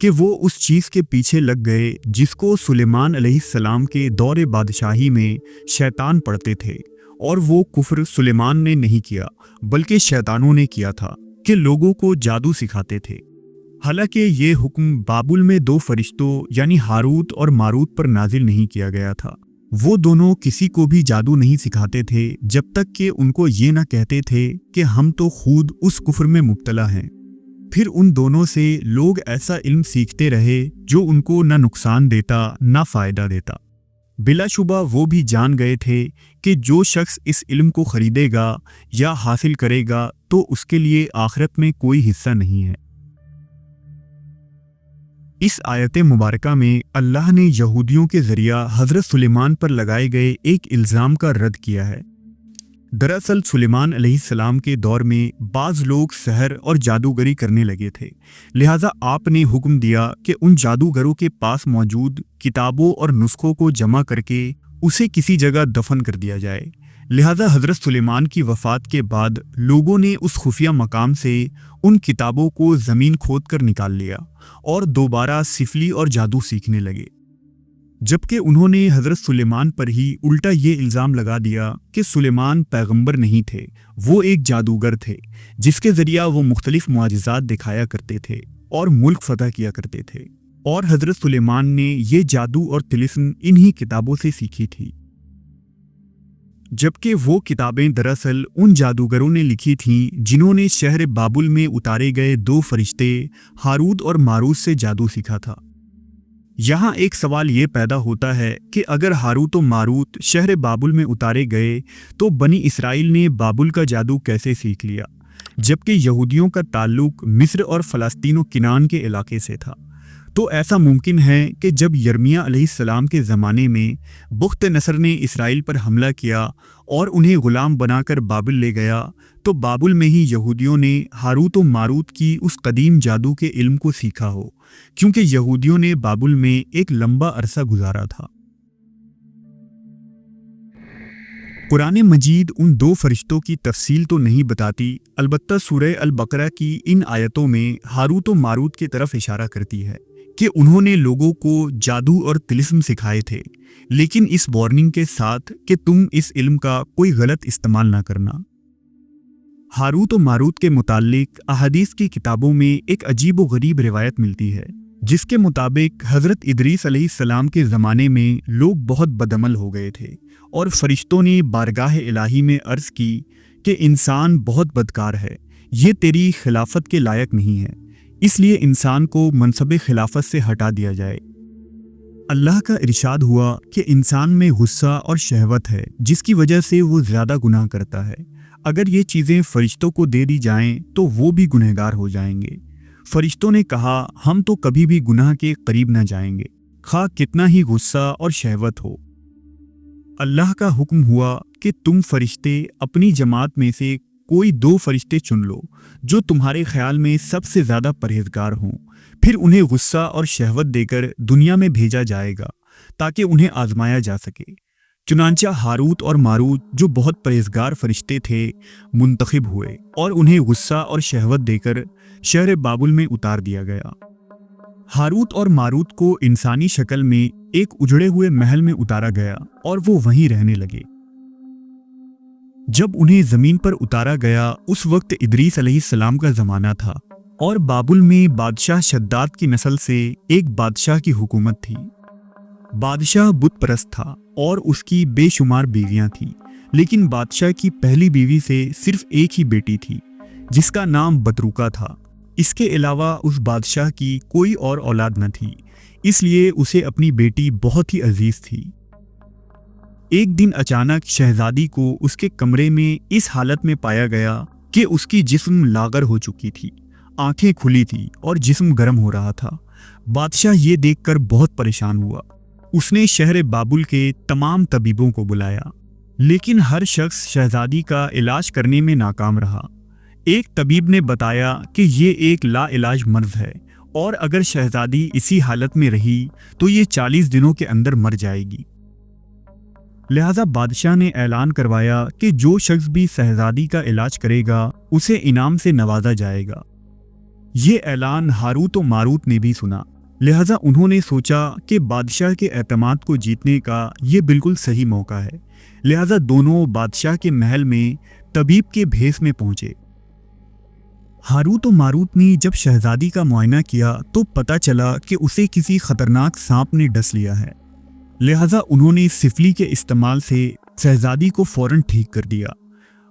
کہ وہ اس چیز کے پیچھے لگ گئے جس کو سلیمان علیہ السلام کے دور بادشاہی میں شیطان پڑھتے تھے، اور وہ کفر سلیمان نے نہیں کیا بلکہ شیطانوں نے کیا تھا کہ لوگوں کو جادو سکھاتے تھے۔ حالانکہ یہ حکم بابل میں 2 فرشتوں یعنی ہاروت اور ماروت پر نازل نہیں کیا گیا تھا۔ وہ دونوں کسی کو بھی جادو نہیں سکھاتے تھے جب تک کہ ان کو یہ نہ کہتے تھے کہ ہم تو خود اس کفر میں مبتلا ہیں۔ پھر ان دونوں سے لوگ ایسا علم سیکھتے رہے جو ان کو نہ نقصان دیتا نہ فائدہ دیتا۔ بلا شبہ وہ بھی جان گئے تھے کہ جو شخص اس علم کو خریدے گا یا حاصل کرے گا تو اس کے لیے آخرت میں کوئی حصہ نہیں ہے۔ اس آیت مبارکہ میں اللہ نے یہودیوں کے ذریعہ حضرت سلیمان پر لگائے گئے ایک الزام کا رد کیا ہے۔ دراصل سلیمان علیہ السلام کے دور میں بعض لوگ سحر اور جادوگری کرنے لگے تھے، لہٰذا آپ نے حکم دیا کہ ان جادوگروں کے پاس موجود کتابوں اور نسخوں کو جمع کر کے اسے کسی جگہ دفن کر دیا جائے۔ لہٰذا حضرت سلیمان کی وفات کے بعد لوگوں نے اس خفیہ مقام سے ان کتابوں کو زمین کھود کر نکال لیا اور دوبارہ سفلی اور جادو سیکھنے لگے، جبکہ انہوں نے حضرت سلیمان پر ہی الٹا یہ الزام لگا دیا کہ سلیمان پیغمبر نہیں تھے، وہ ایک جادوگر تھے جس کے ذریعہ وہ مختلف معجزات دکھایا کرتے تھے اور ملک فتح کیا کرتے تھے، اور حضرت سلیمان نے یہ جادو اور طلسم انہی کتابوں سے سیکھی تھی، جبکہ وہ کتابیں دراصل ان جادوگروں نے لکھی تھیں جنہوں نے شہر بابل میں اتارے گئے 2 فرشتے ہاروت اور ماروت سے جادو سیکھا تھا۔ یہاں ایک سوال یہ پیدا ہوتا ہے کہ اگر ہاروت و ماروت شہر بابل میں اتارے گئے تو بنی اسرائیل نے بابل کا جادو کیسے سیکھ لیا، جبکہ یہودیوں کا تعلق مصر اور فلسطین و کنعان کے علاقے سے تھا؟ تو ایسا ممکن ہے کہ جب یرمیہ علیہ السلام کے زمانے میں بخت نصر نے اسرائیل پر حملہ کیا اور انہیں غلام بنا کر بابل لے گیا تو بابل میں ہی یہودیوں نے ہاروت و ماروت کی اس قدیم جادو کے علم کو سیکھا ہو، کیونکہ یہودیوں نے بابل میں ایک لمبا عرصہ گزارا تھا۔ قرآن مجید ان 2 فرشتوں کی تفصیل تو نہیں بتاتی، البتہ سورہ البقرہ کی ان آیتوں میں ہاروت و ماروت کی طرف اشارہ کرتی ہے کہ انہوں نے لوگوں کو جادو اور طلسم سکھائے تھے، لیکن اس وارننگ کے ساتھ کہ تم اس علم کا کوئی غلط استعمال نہ کرنا۔ ہاروت و ماروت کے متعلق احادیث کی کتابوں میں ایک عجیب و غریب روایت ملتی ہے، جس کے مطابق حضرت ادریس علیہ السلام کے زمانے میں لوگ بہت بدعمل ہو گئے تھے، اور فرشتوں نے بارگاہ الہی میں عرض کی کہ انسان بہت بدکار ہے، یہ تیری خلافت کے لائق نہیں ہے، اس لیے انسان کو منصب خلافت سے ہٹا دیا جائے۔ اللہ کا ارشاد ہوا کہ انسان میں غصہ اور شہوت ہے جس کی وجہ سے وہ زیادہ گناہ کرتا ہے، اگر یہ چیزیں فرشتوں کو دے دی جائیں تو وہ بھی گنہگار ہو جائیں گے۔ فرشتوں نے کہا ہم تو کبھی بھی گناہ کے قریب نہ جائیں گے، خواہ کتنا ہی غصہ اور شہوت ہو۔ اللہ کا حکم ہوا کہ تم فرشتے اپنی جماعت میں سے کوئی 2 فرشتے چن لو جو تمہارے خیال میں سب سے زیادہ پرہیزگار ہوں، پھر انہیں غصہ اور شہوت دے کر دنیا میں بھیجا جائے گا تاکہ انہیں آزمایا جا سکے۔ چنانچہ ہاروت اور ماروت جو بہت پرہیزگار فرشتے تھے منتخب ہوئے اور انہیں غصہ اور شہوت دے کر شہر بابل میں اتار دیا گیا۔ ہاروت اور ماروت کو انسانی شکل میں ایک اجڑے ہوئے محل میں اتارا گیا اور وہ وہیں رہنے لگے۔ جب انہیں زمین پر اتارا گیا اس وقت ادریس علیہ السلام کا زمانہ تھا، اور بابل میں بادشاہ شداد کی نسل سے ایک بادشاہ کی حکومت تھی۔ بادشاہ بت پرست تھا اور اس کی بے شمار بیویاں تھیں، لیکن بادشاہ کی پہلی بیوی سے صرف ایک ہی بیٹی تھی جس کا نام بطروکا تھا۔ اس کے علاوہ اس بادشاہ کی کوئی اور اولاد نہ تھی، اس لیے اسے اپنی بیٹی بہت ہی عزیز تھی۔ ایک دن اچانک شہزادی کو اس کے کمرے میں اس حالت میں پایا گیا کہ اس کی جسم لاغر ہو چکی تھی، آنکھیں کھلی تھی اور جسم گرم ہو رہا تھا۔ بادشاہ یہ دیکھ کر بہت پریشان ہوا۔ اس نے شہر بابل کے تمام طبیبوں کو بلایا، لیکن ہر شخص شہزادی کا علاج کرنے میں ناکام رہا۔ ایک طبیب نے بتایا کہ یہ ایک لا علاج مرض ہے، اور اگر شہزادی اسی حالت میں رہی تو یہ 40 دنوں کے اندر مر جائے گی۔ لہذا بادشاہ نے اعلان کروایا کہ جو شخص بھی شہزادی کا علاج کرے گا اسے انعام سے نوازا جائے گا۔ یہ اعلان ہاروت و ماروت نے بھی سنا، لہذا انہوں نے سوچا کہ بادشاہ کے اعتماد کو جیتنے کا یہ بالکل صحیح موقع ہے، لہذا دونوں بادشاہ کے محل میں طبیب کے بھیس میں پہنچے۔ ہاروت و ماروت نے جب شہزادی کا معائنہ کیا تو پتہ چلا کہ اسے کسی خطرناک سانپ نے ڈس لیا ہے، لہذا انہوں نے سفلی کے استعمال سے شہزادی کو فوراً ٹھیک کر دیا۔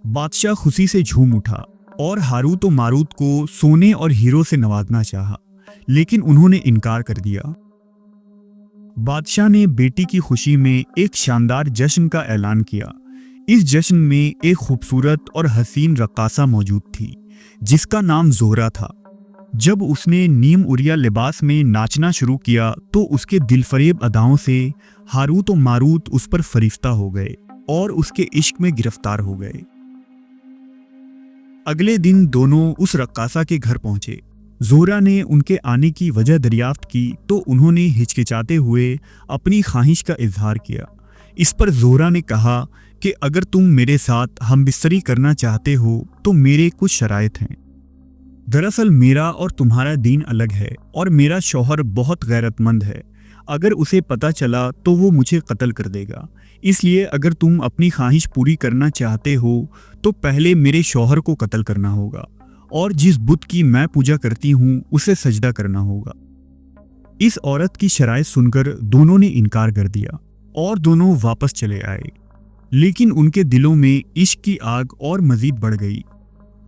بادشاہ خوشی سے جھوم اٹھا اور ہاروت و ماروت کو سونے اور ہیروں سے نوازنا چاہا، لیکن انہوں نے انکار کر دیا۔ بادشاہ نے بیٹی کی خوشی میں ایک شاندار جشن کا اعلان کیا۔ اس جشن میں ایک خوبصورت اور حسین رقاصہ موجود تھی جس کا نام زہرہ تھا۔ جب اس نے نیم عریہ لباس میں ناچنا شروع کیا تو اس کے دل فریب اداؤں سے ہاروت و ماروت اس پر فریفتہ ہو گئے اور اس کے عشق میں گرفتار ہو گئے۔ اگلے دن دونوں اس رقاصہ کے گھر پہنچے۔ زہرہ نے ان کے آنے کی وجہ دریافت کی تو انہوں نے ہچکچاتے ہوئے اپنی خواہش کا اظہار کیا۔ اس پر زہرہ نے کہا کہ اگر تم میرے ساتھ ہم بستری کرنا چاہتے ہو تو میرے کچھ شرائط ہیں۔ دراصل میرا اور تمہارا دین الگ ہے اور میرا شوہر بہت غیرت مند ہے، اگر اسے پتہ چلا تو وہ مجھے قتل کر دے گا، اس لیے اگر تم اپنی خواہش پوری کرنا چاہتے ہو تو پہلے میرے شوہر کو قتل کرنا ہوگا اور جس بت کی میں پوجا کرتی ہوں اسے سجدہ کرنا ہوگا۔ اس عورت کی شرائط سن کر دونوں نے انکار کر دیا اور دونوں واپس چلے آئے، لیکن ان کے دلوں میں عشق کی آگ اور مزید بڑھ گئی۔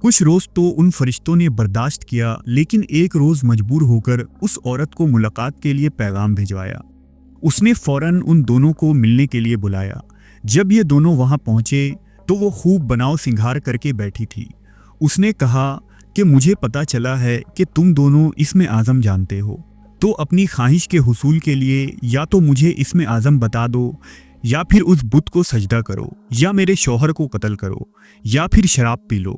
کچھ روز تو ان فرشتوں نے برداشت کیا، لیکن ایک روز مجبور ہو کر اس عورت کو ملاقات کے لیے پیغام بھجوایا۔ اس نے فوراً ان دونوں کو ملنے کے لیے بلایا۔ جب یہ دونوں وہاں پہنچے تو وہ خوب بناؤ سنگھار کر کے بیٹھی تھی۔ اس نے کہا کہ مجھے پتا چلا ہے کہ تم دونوں اسم اعظم جانتے ہو، تو اپنی خواہش کے حصول کے لیے یا تو مجھے اسم اعظم بتا دو، یا پھر اس بت کو سجدہ کرو، یا میرے شوہر کو قتل کرو، یا پھر شراب پی لو۔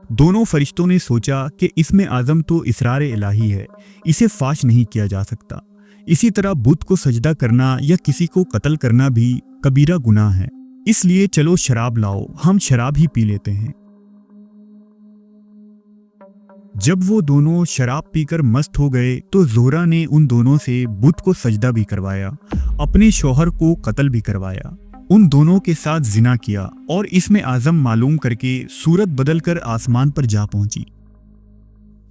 دونوں فرشتوں نے سوچا کہ اسم اعظم تو اسرار الہی ہے، اسے فاش نہیں کیا جا سکتا، اسی طرح بت کو سجدہ کرنا یا کسی کو قتل کرنا بھی کبیرہ گناہ ہے، اس لیے چلو شراب لاؤ، ہم شراب ہی پی لیتے ہیں۔ جب وہ دونوں شراب پی کر مست ہو گئے تو زہرہ نے ان دونوں سے بت کو سجدہ بھی کروایا، اپنے شوہر کو قتل بھی کروایا، ان دونوں کے ساتھ زنا کیا اور اسم اعظم معلوم کر کے صورت بدل کر آسمان پر جا پہنچی۔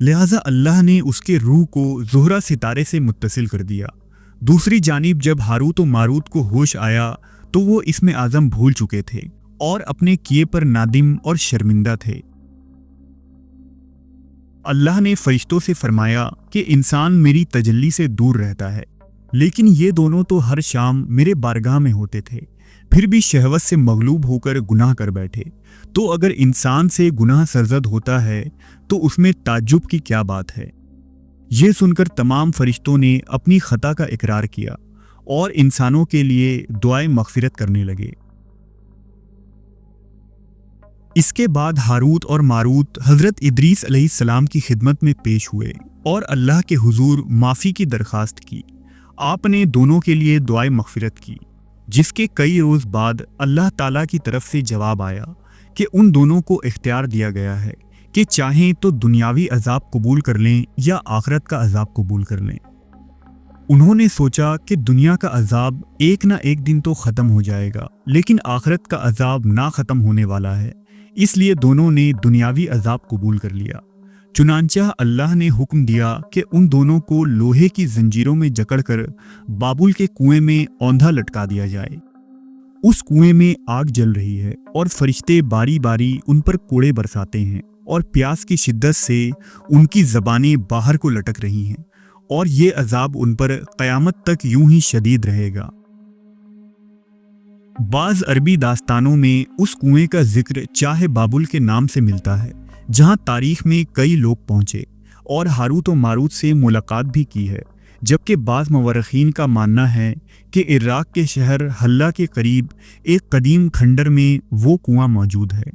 لہٰذا اللہ نے اس کے روح کو زہرہ ستارے سے متصل کر دیا۔ دوسری جانب جب ہاروت و ماروت کو ہوش آیا تو وہ اسم اعظم بھول چکے تھے اور اپنے کیے پر نادم اور شرمندہ تھے۔ اللہ نے فرشتوں سے فرمایا کہ انسان میری تجلی سے دور رہتا ہے، لیکن یہ دونوں تو ہر شام میرے بارگاہ میں ہوتے تھے، پھر بھی شہوت سے مغلوب ہو کر گناہ کر بیٹھے، تو اگر انسان سے گناہ سرزد ہوتا ہے تو اس میں تعجب کی کیا بات ہے؟ یہ سن کر تمام فرشتوں نے اپنی خطا کا اقرار کیا اور انسانوں کے لیے دعائیں مغفرت کرنے لگے۔ اس کے بعد ہاروت اور ماروت حضرت ادریس علیہ السلام کی خدمت میں پیش ہوئے اور اللہ کے حضور معافی کی درخواست کی۔ آپ نے دونوں کے لیے دعائیں مغفرت کی، جس کے کئی روز بعد اللہ تعالیٰ کی طرف سے جواب آیا کہ ان دونوں کو اختیار دیا گیا ہے کہ چاہیں تو دنیاوی عذاب قبول کر لیں یا آخرت کا عذاب قبول کر لیں۔ انہوں نے سوچا کہ دنیا کا عذاب ایک نہ ایک دن تو ختم ہو جائے گا، لیکن آخرت کا عذاب نہ ختم ہونے والا ہے، اس لیے دونوں نے دنیاوی عذاب قبول کر لیا۔ چنانچہ اللہ نے حکم دیا کہ ان دونوں کو لوہے کی زنجیروں میں جکڑ کر بابل کے کنویں میں اوندھا لٹکا دیا جائے۔ اس کنویں میں آگ جل رہی ہے اور فرشتے باری باری ان پر کوڑے برساتے ہیں اور پیاس کی شدت سے ان کی زبانیں باہر کو لٹک رہی ہیں، اور یہ عذاب ان پر قیامت تک یوں ہی شدید رہے گا۔ بعض عربی داستانوں میں اس کنویں کا ذکر چاہ بابل کے نام سے ملتا ہے، جہاں تاریخ میں کئی لوگ پہنچے اور ہاروت و ماروت سے ملاقات بھی کی ہے، جبکہ بعض مورخین کا ماننا ہے کہ عراق کے شہر حلہ کے قریب ایک قدیم کھنڈر میں وہ کنواں موجود ہے۔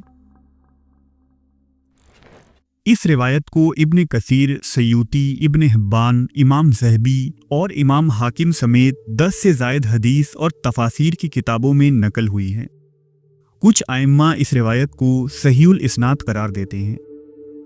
اس روایت کو ابن کثیر، سیوطی، ابن حبان، امام ذہبی اور امام حاکم سمیت 10 سے زائد حدیث اور تفاسیر کی کتابوں میں نقل ہوئی ہے۔ کچھ ائمہ اس روایت کو صحیح الاسناد قرار دیتے ہیں،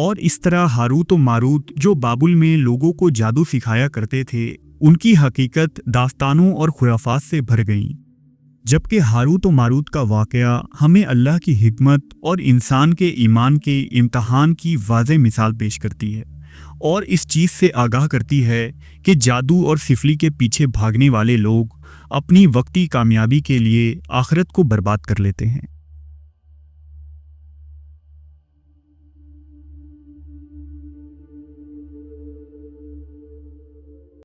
اور اس طرح ہاروت و ماروت جو بابل میں لوگوں کو جادو سکھایا کرتے تھے، ان کی حقیقت داستانوں اور خرافات سے بھر گئیں، جبکہ ہاروت و ماروت کا واقعہ ہمیں اللہ کی حکمت اور انسان کے ایمان کے امتحان کی واضح مثال پیش کرتی ہے، اور اس چیز سے آگاہ کرتی ہے کہ جادو اور سفلی کے پیچھے بھاگنے والے لوگ اپنی وقتی کامیابی کے لیے آخرت کو برباد کر لیتے ہیں۔